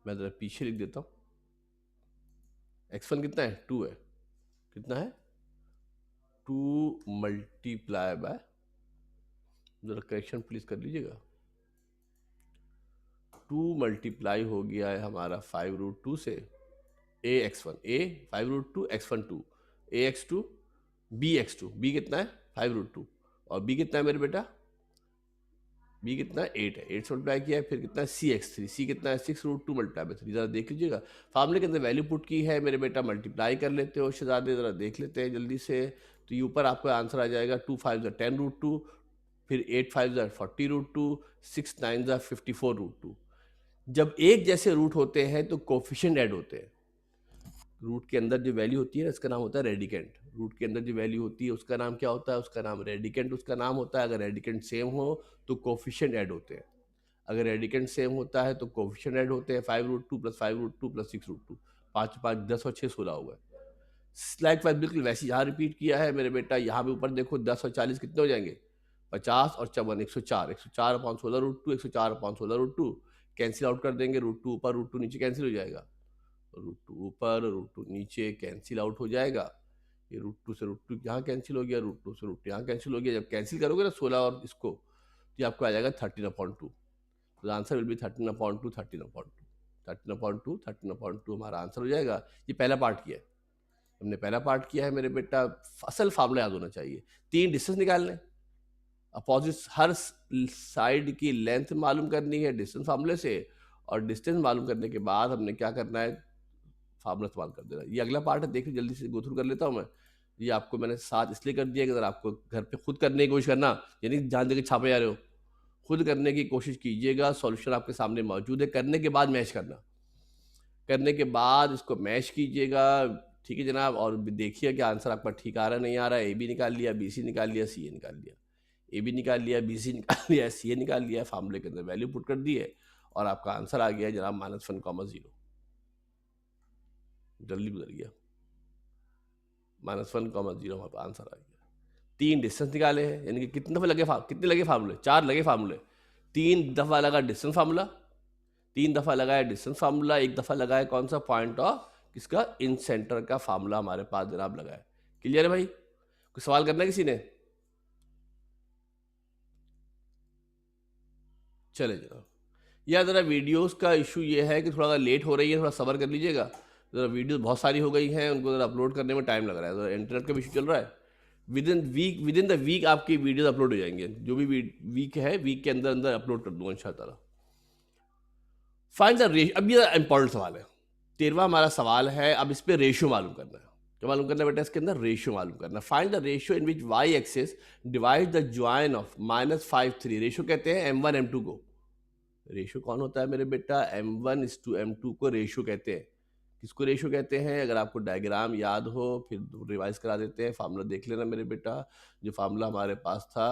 मैं ज़रा पीछे लिख देता हूँ, x1 कितना है 2 है, कितना है 2 मल्टीप्लाई बाय, ज़रा करेक्शन प्लीज कर लीजिएगा, 2 मल्टीप्लाई हो गया है हमारा 5√2 से ए x1, ए 5√2 x1 2, ए x2 बी x2, बी कितना है 5√2 और बी कितना है मेरे बेटा, बी कितना है 8 है, 8 से मल्टीप्लाई किया है। फिर कितना है सी x3, सी कितना है 6√2 मल्टीप्लाई बाय 3। ज़रा देख लीजिएगा, फार्मूले के अंदर वैल्यू पुट की है मेरे बेटा, मल्टीप्लाई कर लेते हो शहजादे, ज़रा देख लेते हैं जल्दी से। तो ये ऊपर आपका आंसर आ जाएगा 2 5 10√2, फिर 8 5 40√2, 6 9 54√2। जब एक जैसे रूट होते हैं तो कोफिशिएंट ऐड होते हैं। रूट के अंदर जो वैल्यू होती है ना, इसका नाम होता है रेडिकेंट। रूट के अंदर जो वैल्यू होती है उसका नाम क्या होता है, उसका नाम रेडिकेंट उसका नाम होता है। अगर रेडिकेंट सेम हो तो कोफिशिएंट ऐड होते हैं। अगर रेडिकेंट सेम होता है तो कोफिशिएंट ऐड होते हैं। 5√2 प्लस 5√2 प्लस 6√2, 5 5 10 और 6 16 हुआ है। स्लाइड वाइज बिल्कुल वैसे यहाँ रिपीट किया है मेरे बेटा। यहाँ पे ऊपर देखो 10 और 40 कितने हो जाएंगे, 50 और 54 104, 104/16√2, 104/16√2 कैंसिल आउट कर देंगे। √2 ऊपर √2 नीचे कैंसिल हो जाएगा, √2 ऊपर √2 नीचे कैंसिल आउट हो जाएगा। ये √2 से √2 यहाँ कैंसिल हो गया, √2 से √2 यहाँ कैंसिल हो गया। जब कैंसिल करोगे ना 16 और इसको, तो ये आपको आ जाएगा 13/2। तो आंसर विल बी 13/2, 13/2, 13/2, 13/2 हमारा आंसर हो जाएगा। ये पहला पार्ट किया है हमने, पहला पार्ट किया है मेरे बेटा। असल फार्मूला याद होना चाहिए, 3 डिस्टेंस निकालने, अपोजिट हर साइड की लेंथ मालूम करनी है डिस्टेंस फार्मूले से, और डिस्टेंस मालूम करने के बाद हमने क्या करना है, फार्मूला इस्तेमाल कर देना। ये अगला पार्ट है, देखिए जल्दी से गो थ्रू कर लेता हूँ मैं। ये आपको मैंने साथ इसलिए कर दिया कि अगर आपको घर पे खुद करने की कोशिश करना, यानी जान दे के छापे जा रहे हो, खुद करने की कोशिश कीजिएगा। सॉल्यूशन आपके सामने मौजूद है, करने के बाद मैच करना, करने के बाद इसको मैच कीजिएगा। ठीक है जनाब, और देखिए कि आंसर आपका ठीक आ रहा है नहीं आ रहा है। ए बी निकाल लिया, बी सी निकाल लिया, सी ए निकाल लिया, ए बी निकाल लिया, बी सी निकाल लिया, सी ए निकाल लिया, फार्मूले के अंदर वैल्यू पुट कर दी है और आपका आंसर आ गया जनाब -1,0। जल्दी गुजर गया, -1,0 हमारा आंसर आ गया। 3 डिस्टेंस निकाले हैं, यानी कि कितने दफ़ा लगे, कितने लगे फार्मूले, 4 लगे फार्मूले। 3 दफ़ा लगा डिस्टेंस फार्मूला, 3 दफ़ा लगाया डिस्टेंस फार्मूला, 1 दफ़ा लगाया कौन सा, पॉइंट ऑफ किसका, इन सेंटर का फार्मूला हमारे पास जनाब लगाया। क्लियर है भाई, कुछ सवाल करना है किसी ने? चले जनाब, या ज़रा वीडियोस का इशू ये है कि थोड़ा लेट हो रही है, थोड़ा सब्र कर लीजिएगा। ज़रा वीडियोस बहुत सारी हो गई हैं, उनको ज़रा अपलोड करने में टाइम लग रहा है, ज़रा इंटरनेट का भी इशू चल रहा है। विद इन द वीक आपकी वीडियोस अपलोड हो जाएंगे, जो भी वीक है, वीक के अंदर अंदर अपलोड कर दूंगा इंशाल्लाह। फाइंड द रेशियो, अब ये इंपॉर्टेंट सवाल है, 13वां हमारा सवाल है। अब इस पर रेशियो मालूम करना है। क्या मालूम करना है बेटा, इसके अंदर रेशियो मालूम करना। Find the ratio in which y axis divide the join of -5 3। Ratio कहते हैं M1 M2 को। रेशियो कौन होता है मेरे बेटा, M1:M2 को रेशियो कहते हैं। किसको रेशियो कहते हैं? अगर आपको डायग्राम याद हो फिर रिवाइज करा देते हैं, फार्मूला देख लेना मेरे बेटा। जो फार्मूला हमारे पास था,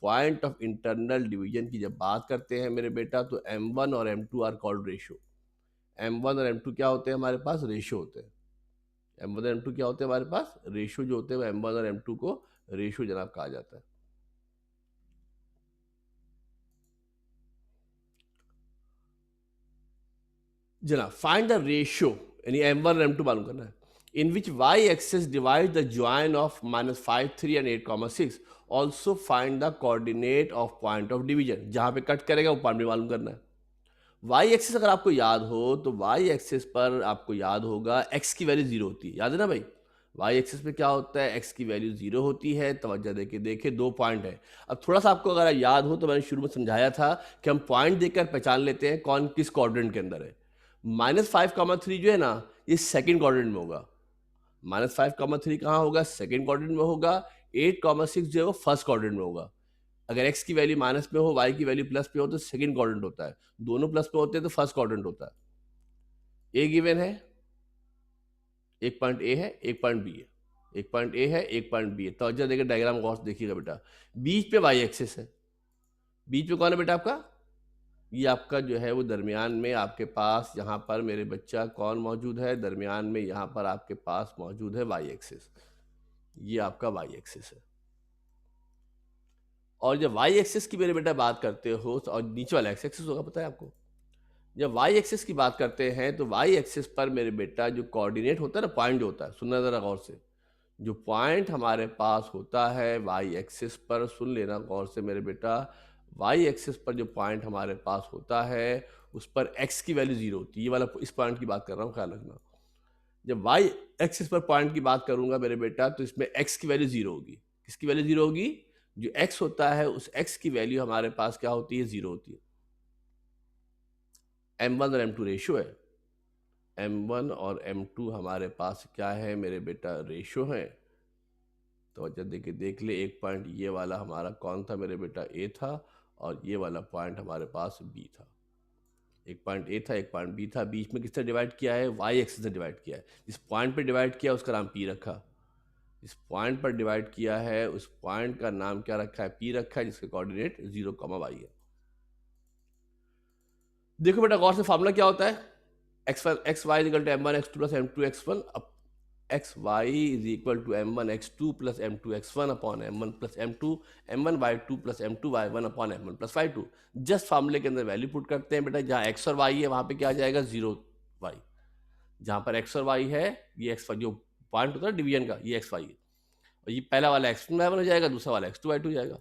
पॉइंट ऑफ इंटरनल डिवीजन की जब बात करते हैं मेरे बेटा, तो M1 और M2 are called ratio. M1 और M2 क्या होते हैं हमारे पास? रेशियो होते हैं। M1 और M2 क्या होते हैं हमारे पास? रेशियो जो होते हैं वो M1 और M2 को रेशियो जनाब कहा जाता है। जनाब फाइंड द रेशियो, यानी M1 और M2 मालूम करना है, in which y axis divide the join of -5, 3 and 8, 6। Also find the coordinate of point of division. जहां पे कट करेगा वो पॉइंट भी मालूम करना है। वाई एक्सेस अगर आपको याद हो तो वाई एक्सेस पर आपको याद होगा x की वैल्यू 0 होती है, याद है ना भाई? वाई एक्सेस पे क्या होता है? x की वैल्यू 0 होती है। तवज्जो देके देखे, 2 पॉइंट है। अब थोड़ा सा आपको अगर याद हो तो मैंने शुरू में समझाया था कि हम पॉइंट देखकर पहचान लेते हैं कौन किस क्वाड्रेंट के अंदर है। -5, 3 जो है ना, ये सेकंड क्वाड्रेंट में होगा। -5, 3 कहाँ होगा? सेकंड क्वाड्रेंट में होगा। 8, 6 जो है वो फर्स्ट क्वाड्रेंट में होगा। अगर x की वैल्यू माइनस में हो, y की वैल्यू प्लस पे हो तो सेकंड क्वाड्रेंट होता है। दोनों प्लस पे होते हैं तो फर्स्ट क्वाड्रेंट होता है। ए गिवन है, एक पॉइंट ए है, एक पॉइंट बी है। एक पॉइंट ए है, एक पॉइंट बी है। तवज्जो देकर डायग्राम गौर से देखिएगा बेटा। बीच पे वाई एक्सिस है। बीच में कौन है बेटा आपका? ये आपका जो है वो दरमियान में आपके पास यहाँ पर मेरे बच्चा कौन मौजूद है? दरमियान में यहाँ पर आपके पास मौजूद है वाई एक्सिस। ये आपका वाई एक्सिस है। और जब वाई एक्सिस की मेरे बेटा बात करते हो तो, और नीचे वाला एक्स एक्सिस होगा, पता है आपको? जब वाई एक्सिस की बात करते हैं तो वाई एक्सिस पर मेरे बेटा जो कोऑर्डिनेट होता है ना, पॉइंट जो होता है, सुनना ज़रा गौर से। जो पॉइंट हमारे पास होता है वाई एक्सिस पर, सुन लेना गौर से मेरे बेटा। वाई एक्सिस पर जो पॉइंट हमारे पास होता है उस पर एक्स की वैल्यू 0 होती है। ये वाला इस पॉइंट की बात कर रहा हूँ, ख्याल रखना। जब वाई एक्सिस पर पॉइंट की बात करूंगा मेरे बेटा तो इसमें एक्स की वैल्यू 0 होगी। किसकी वैल्यू 0 होगी? जो एक्स होता है उस एक्स की वैल्यू हमारे पास क्या होती है? 0 होती है। M1 और M2 रेशियो है। M1 और M2 हमारे पास क्या है मेरे बेटा? रेशियो है। तो जब देखिए देख ले, एक पॉइंट ये वाला हमारा कौन था मेरे बेटा? ए था। और ये वाला पॉइंट हमारे पास बी था। एक पॉइंट ए था, एक पॉइंट बी था। बीच में किससे डिवाइड किया है? वाई एक्सिस से डिवाइड किया है। जिस पॉइंट पे डिवाइड किया उसका नाम पी रखा। इस पॉइंट पर डिवाइड किया है उस पॉइंट का नाम क्या रखा है? पी रखा है, जिसका कोऑर्डिनेट 0, y है। देखो बेटा गौर से, फार्मूला क्या होता है? X y is equal to M1 x2 plus M2 x1। X y is equal to M1 x2 plus M2 x1 upon M1 plus M2, M1 y2 plus M2 y1 upon M1 plus y2। Just फार्मूले के अंदर वैल्यू पुट करते हैं बेटा। जहाँ x और y है वहाँ पे क्या आ जाएगा? 0 y। जहाँ पर x और y है, ये x जो पॉइंट होता है डिवीजन का, ये x y है। और ये पहला वाला x1 y1 हो जाएगा, दूसरा वाला x2 y2 हो जाएगा।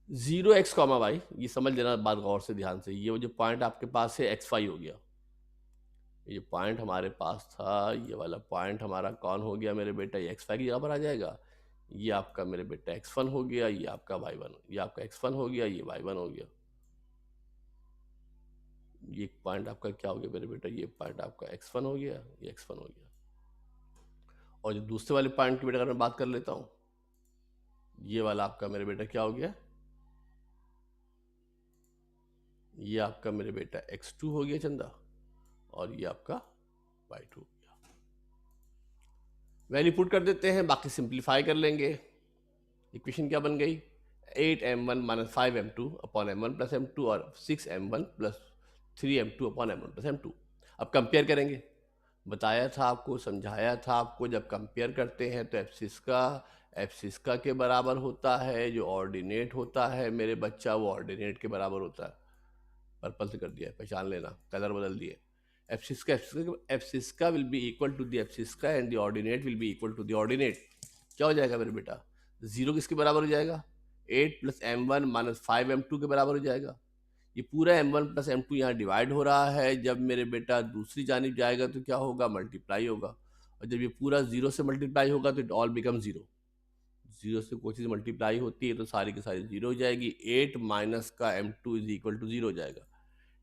0x, y, ये समझ लेना बात गौर से ध्यान से। ये जो पॉइंट आपके पास है x y हो गया। ये पॉइंट हमारे पास था, ये वाला पॉइंट हमारा कौन हो गया मेरे बेटा? ये x5 की जगह पर आ जाएगा। ये आपका मेरे बेटा x1 हो गया, ये आपका y1, ये आपका x1 हो गया, ये y1 हो गया। ये पॉइंट आपका क्या हो गया मेरे बेटा? ये पॉइंट आपका x1 हो गया, ये x1 हो गया। और जो दूसरे वाले पॉइंट की बेटा अगर मैं बात कर लेता हूँ, ये वाला आपका मेरे बेटा क्या हो गया? ये आपका मेरे बेटा x2 हो गया चंदा, और ये आपका y2 हो गया। वैल्यू पुट कर देते हैं, बाकी सिंप्लीफाई कर लेंगे। इक्वेशन क्या बन गई? 8M1 minus 5M2 upon M1 plus M2 और 6M1 plus 3M2 upon M1 plus M2। अब कंपेयर करेंगे। बताया था आपको, समझाया था आपको, जब कंपेयर करते हैं तो एप्सिस्का के बराबर होता है। जो ऑर्डिनेट होता है मेरे बच्चा, वो ऑर्डिनेट के बराबर होता है। पर्पल से कर दिया है, पहचान लेना, कलर बदल दिए। Abscissa will be equal to the abscissa and the ordinate will be equal to the ordinate. क्या हो जाएगा मेरे बेटा? 0 किसके बराबर हो जाएगा? 8 प्लस M1 माइनस 5M2 के बराबर हो जाएगा। ये पूरा M1 प्लस M2 यहाँ डिवाइड हो रहा है। जब मेरे बेटा दूसरी जानिब जाएगा तो क्या होगा? मल्टीप्लाई होगा। और जब ये पूरा 0 से मल्टीप्लाई होगा तो इट ऑल बिकम 0। 0 से कोई चीज़ मल्टीप्लाई होती है तो सारी की सारी 0 हो जाएगी। 8 माइनस का M2 इज इक्वल टू 0 हो जाएगा।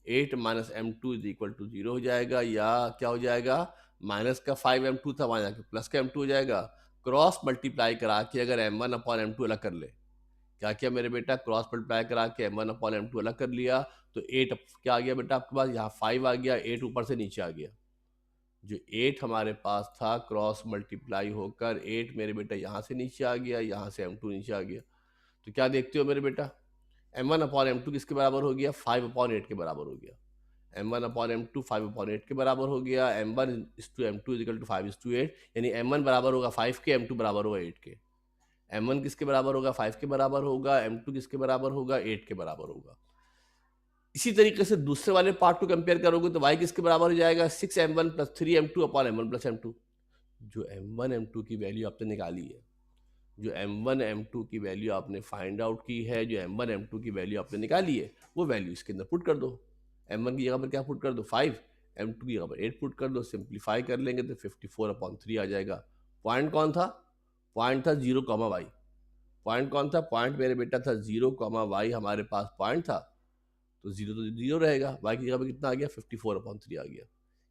8 minus M2 is equal to 0 हो जाएगा, या क्या हो जाएगा? माइनस का 5M2 था, वहाँ जाके प्लस का M2 हो जाएगा। क्रॉस मल्टीप्लाई करा के अगर M1 अपॉन M2 अलग कर ले, क्या किया मेरे बेटा? क्रॉस मल्टीप्लाई करा के M1 अपॉन M2 अलग कर लिया तो 8 क्या आ गया बेटा आपके पास? यहाँ 5 आ गया, 8 ऊपर से नीचे आ गया। जो 8 हमारे पास था क्रॉस मल्टीप्लाई होकर 8 मेरे बेटा यहाँ से नीचे आ गया, यहाँ से M2 नीचे आ गया। तो क्या देखते हो मेरे बेटा, M1 अपॉन M2 किसके बराबर हो गया, 5 अपॉन 8 के बराबर हो गया। M1 अपॉन M2 5 अपॉन 8 के बराबर हो गया। M1 is to M2 equal to 5 is to 8, यानी M1 बराबर होगा 5 के, M2 बराबर होगा 8 के। M1 किसके बराबर होगा, 5 के बराबर होगा। M2 किसके बराबर होगा, 8 के बराबर होगा। इसी तरीके से दूसरे वाले पार्ट को कंपेयर करोगे तो y किसके बराबर हो जाएगा, 6m1 plus 3m2 upon m1 plus m2। जो m1 m2 की वैल्यू आपने निकाली है, जो m1 m2 की वैल्यू आपने फाइंड आउट की है, जो m1 m2 की वैल्यू आपने निकाली है, वो वैल्यू इसके अंदर पुट कर दो। m1 की जगह पर क्या पुट कर दो, 5, m2 की जगह पर 8 पुट कर दो। सिंप्लीफाई कर लेंगे तो 54/3 आ जाएगा। पॉइंट कौन था, पॉइंट था 0, y। पॉइंट कौन था, पॉइंट मेरे बेटा था 0, y हमारे पास पॉइंट था, तो जीरो रहेगा। y की जगह पे कितना आ गया, 54/3 आ गया।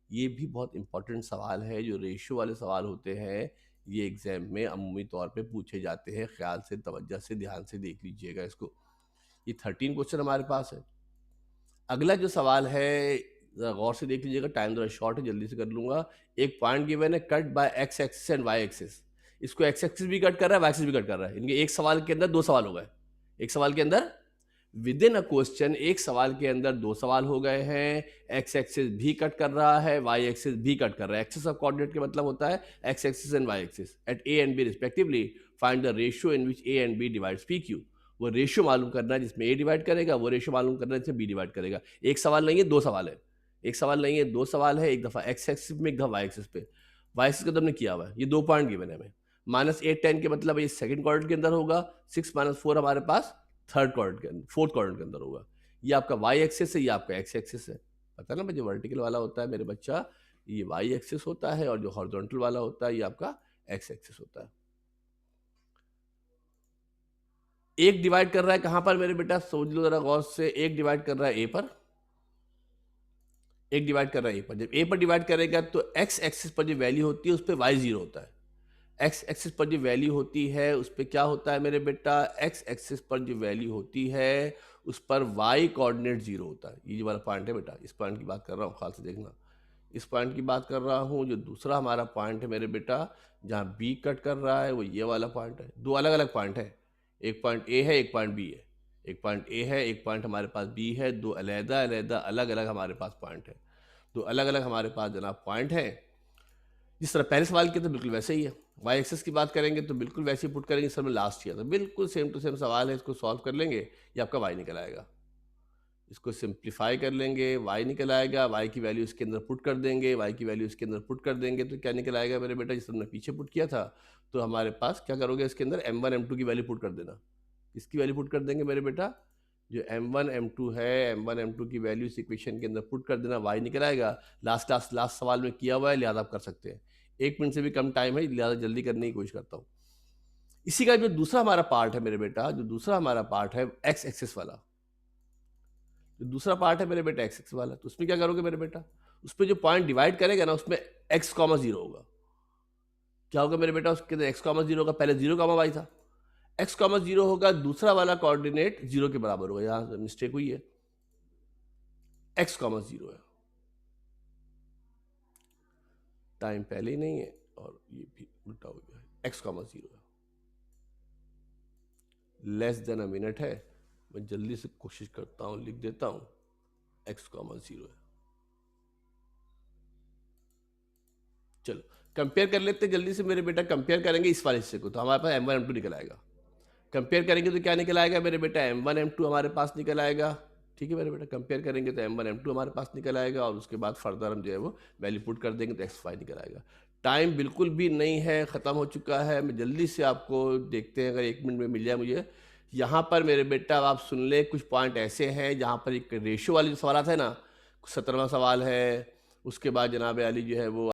ये भी बहुत इंपॉर्टेंट सवाल है। जो रेशियो वाले सवाल होते हैं ये एग्जाम में अमूमी तौर पे पूछे जाते हैं। ख्याल से, तवज्जो से, ध्यान से देख लीजिएगा इसको। ये 13 क्वेश्चन हमारे पास है। अगला जो सवाल है जरा गौर से देख लीजिएगा, टाइम जरा शॉर्ट है, जल्दी से कर लूंगा। एक पॉइंट गिवन है, cut by x axis and y axis. इसको एक्स एक्सिस भी कट कर रहा है, वाई एक्सिस भी कट कर रहा है। इनके एक सवाल के अंदर दो सवाल हो गए। एक सवाल के अंदर विद इन अ क्वेश्चन एक सवाल के अंदर दो सवाल हो गए हैं। एक्स एक्सिस भी कट कर रहा है, वाई एक्सिस भी कट कर रहा है। एक्सिस ऑफ कोऑर्डिनेट का मतलब होता है x axis and y axis at A and B respectively. Find the ratio in which A and B divides P Q. वो रेशियो मालूम करना है जिसमें ए डिवाइड करेगा, वो रेशियो मालूम करना है जिसमें बी डिवाइड करेगा। एक सवाल नहीं है, दो सवाल है। एक सवाल नहीं है, दो सवाल है। एक दफा एक्स एक्सिस में, एक दफा वाई एक्सिस पे। वाई एक्सिस का तो हमने किया हुआ है। ये दो पॉइंट गिवन है हमें। -8 10 के मतलब ये सेकंड क्वाड्रेंट के अंदर होगा। 6 - 4 हमारे पास थर्ड क्वाड्रेंट के अंदर, फोर्थ क्वाड्रेंट के अंदर होगा। ये आपका वाई एक्सिस है, ये आपका एक्स एक्सिस है। पता ना, जो वर्टिकल वाला होता है मेरे बच्चा, ये वाई एक्सिस होता है, और जो हॉरिजॉन्टल वाला होता है ये आपका एक्स एक्सिस होता है। एक डिवाइड कर रहा है कहां पर मेरे बेटा, सोच लो जरा गौर से। एक डिवाइड कर रहा है ए पर, एक डिवाइड कर रहा है ए पर। जब ए पर डिवाइड करेगा तो एक्स एक्सिस पर जो वैल्यू होती है उस पर वाई जीरो होता है। एक्स एक्सिस पर जो वैल्यू होती है उस पर क्या होता है मेरे बेटा, एक्स एक्सिस पर जो वैल्यू होती है उस पर वाई कोऑर्डिनेट जीरो होता है। ये जो वाला पॉइंट है बेटा, इस पॉइंट की बात कर रहा हूँ, ख्याल से देखना। इस पॉइंट की बात कर रहा हूँ। जो दूसरा हमारा पॉइंट है मेरे बेटा, जहाँ बी कट कर रहा है, वो ये वाला पॉइंट है। दो अलग अलग पॉइंट है, एक पॉइंट ए है, एक पॉइंट बी है। एक पॉइंट ए है, एक पॉइंट हमारे पास बी है। दो अलहदा अलहदा अलग अलग हमारे पास पॉइंट है। दो अलग अलग हमारे पास जनाब पॉइंट है। जिस तरह पहले सवाल किया था बिल्कुल वैसे ही है। वाई एक्सेस की बात करेंगे तो बिल्कुल वैसे ही पुट करेंगे। सर में लास्ट किया था, बिल्कुल सेम टू सेम सवाल है। इसको सॉल्व कर लेंगे, ये आपका वाई निकल आएगा। इसको सिंप्लीफाई कर लेंगे, वाई निकल आएगा। वाई की वैल्यू इसके अंदर पुट कर देंगे, वाई की वैल्यू इसके अंदर पुट कर देंगे तो क्या निकल आएगा मेरे बेटा, जिस हमने पीछे पुट किया था। तो हमारे पास क्या करोगे, इसके अंदर M1 M2 की वैल्यू पुट कर देना। इसकी वैल्यू पुट कर देंगे मेरे बेटा, जो M1 M2 है, M1 M2 की वैल्यू इस इक्वेशन के अंदर पुट कर देना, वाई निकल आएगा। लास्ट सवाल में किया हुआ है, लिहाजा आप कर सकते हैं। 1 मिनट से भी कम टाइम है, लिहाजा जल्दी करने की कोशिश करता हूँ। इसी का जो दूसरा हमारा पार्ट है मेरे बेटा, जो दूसरा हमारा पार्ट है एक्स एक्सिस वाला, जो दूसरा पार्ट है मेरे बेटा एक्स एक्सिस वाला, तो उसमें क्या करोगे मेरे बेटा, उस पर जो पॉइंट डिवाइड करेगा ना, उसमें x, 0 होगा। क्या होगा मेरे बेटा, उसके अंदर x, 0 होगा। पहले 0, y था, x, 0 होगा। दूसरा वाला कोऑर्डिनेट 0 के बराबर होगा। यहां मिस्टेक हुई है, x, 0 है। टाइम पहले ही नहीं है और ये भी उल्टा हो गया है। x, 0 है। लेस देन अ मिनट है, मैं जल्दी से कोशिश करता हूं, लिख देता हूं। x, 0 है। चलो कंपेयर कर लेते हैं जल्दी से मेरे बेटा। कंपेयर करेंगे इस वाले हिस्से को तो हमारे पास M1 M2 निकल आएगा। कंपेयर करेंगे तो क्या निकल आएगा मेरे बेटा, M1 M2 हमारे पास निकल आएगा। ठीक है मेरे बेटा, कंपेयर करेंगे तो M1 M2 हमारे पास निकल आएगा, और उसके बाद फर्दर हम जो है वो वैल्यू पुट कर देंगे तो x5 निकल आएगा। टाइम बिल्कुल भी नहीं है, ख़त्म हो चुका है। मैं जल्दी से आपको देखते हैं, अगर 1 मिनट में मिल जाए मुझे। यहाँ पर मेरे बेटा आप सुन ले, कुछ पॉइंट ऐसे हैं जहाँ पर एक रेशियो वाली जो सवाल है ना, 17वां सवाल है। उसके बाद जनाब अली जो है वो